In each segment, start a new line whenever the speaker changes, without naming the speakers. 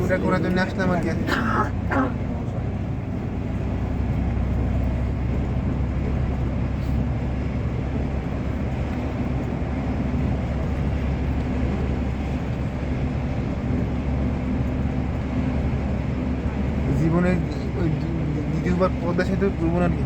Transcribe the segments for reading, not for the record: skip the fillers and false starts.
ঘোরা করার জন্য আসলাম আর কি। জীবনে ওই দ্বিতীয়বার পদ্মা সেতু ঘুরবো না আর কি।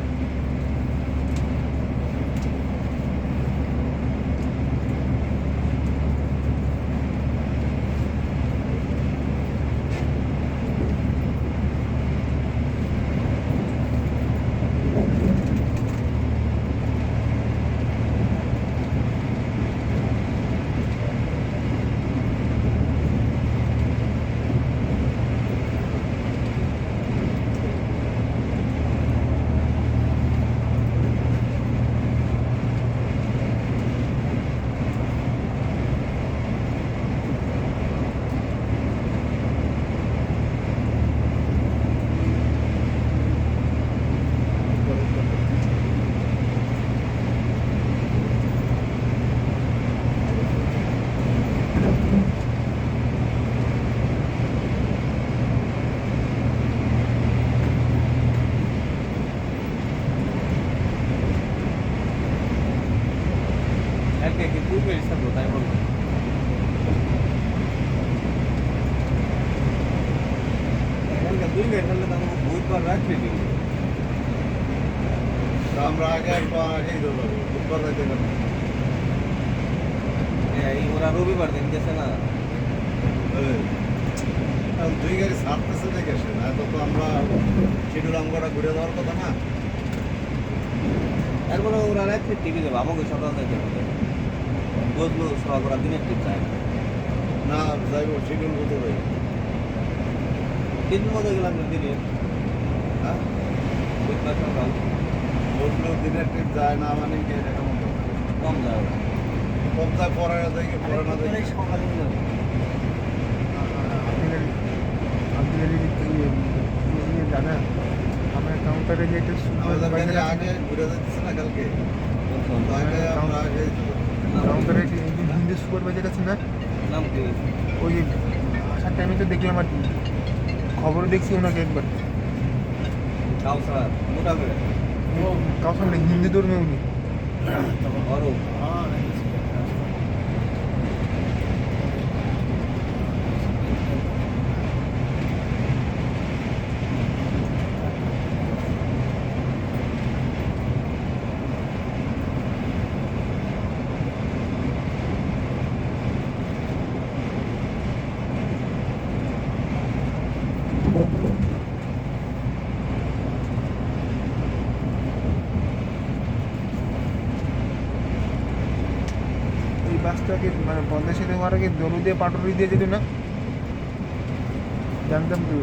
আমরা আগে আগেই ধরবো বুধবার রাইতে
ওরা রবিবার দিন গেছে না,
দুই গাড়ি ছাড়তেছে দেখে সে না তো আমরা শিডিউল আমগোটা ঘুরে দেওয়ার কথা না।
তারপরে ওরা রাত্রে টিভি দেবো, আমাকে সকাল থেকে বসলো সকাল ওরা দিনের ট্রিপ চায়
না যাইব শিডিউল মতো যাইব
তিন মতো গেলাম দিনে।
হ্যাঁ
বুধবার সকাল
বসলো দিনের ট্রিপ যায় না মানে কি এটা মতো
কম যায় ওরা।
কম যায় পরে যাই পরে না যাই
সকালে যাবে
দাদা আমার কাউন্টারে যে একটা
আমাদের গাড়ি আগে ঘুরে যাচ্ছে না কালকে আগে আমরা আগে
কাউন্টারে হিন্দু সুপারভাইজার আছে না,
নাম কি?
ওই যে আসার টাইমে তো দেখলাম আর কি, খবর দেখছি ওনাকে একবার।
কাউসার মোটা করে
কাউসার নেই, হিন্দু ধর্মে উনি।
অরূপ
এই বাসটাকে মানে পদ্মা সেতু হওয়ার আগে দরু দিয়ে পাটুরি দিয়ে যেত না, জানতাম তো।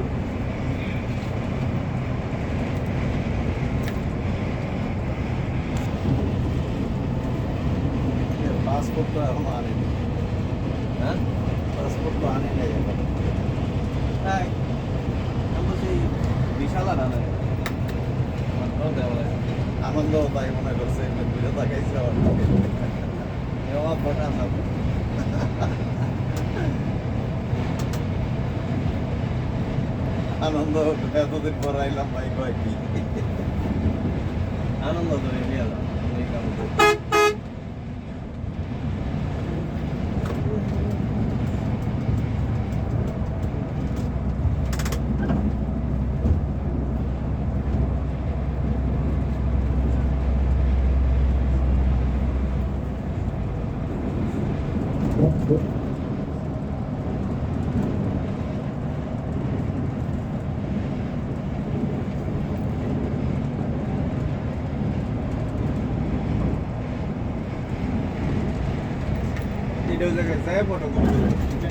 পাসপোর্ট তো এখন আনেনি।
হ্যাঁ
পাসপোর্ট তো আনি নাই এখন।
তাই আমি বলছি বিশাল আর আনে
আনন্দ তাই মনে করছে ঘুরে তাকাইছে আমার
এবার ফোটা না
আনন্দ এতদিন পর আইলাম ভাই কয় কি
আনন্দ ধরে নিয়ে এলাম এই কাম করে। ভিডিও জায়গায় যায় ফটো করতে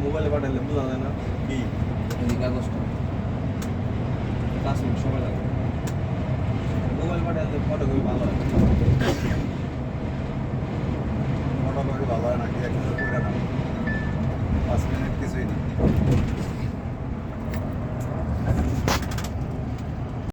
মোবাইলে পাঠালে বোঝা যায় না
কি
এই কাগজটা 5 মিনিট সময় লাগে, মোবাইল পাঠালে ফটো খুবই ভালো হয়।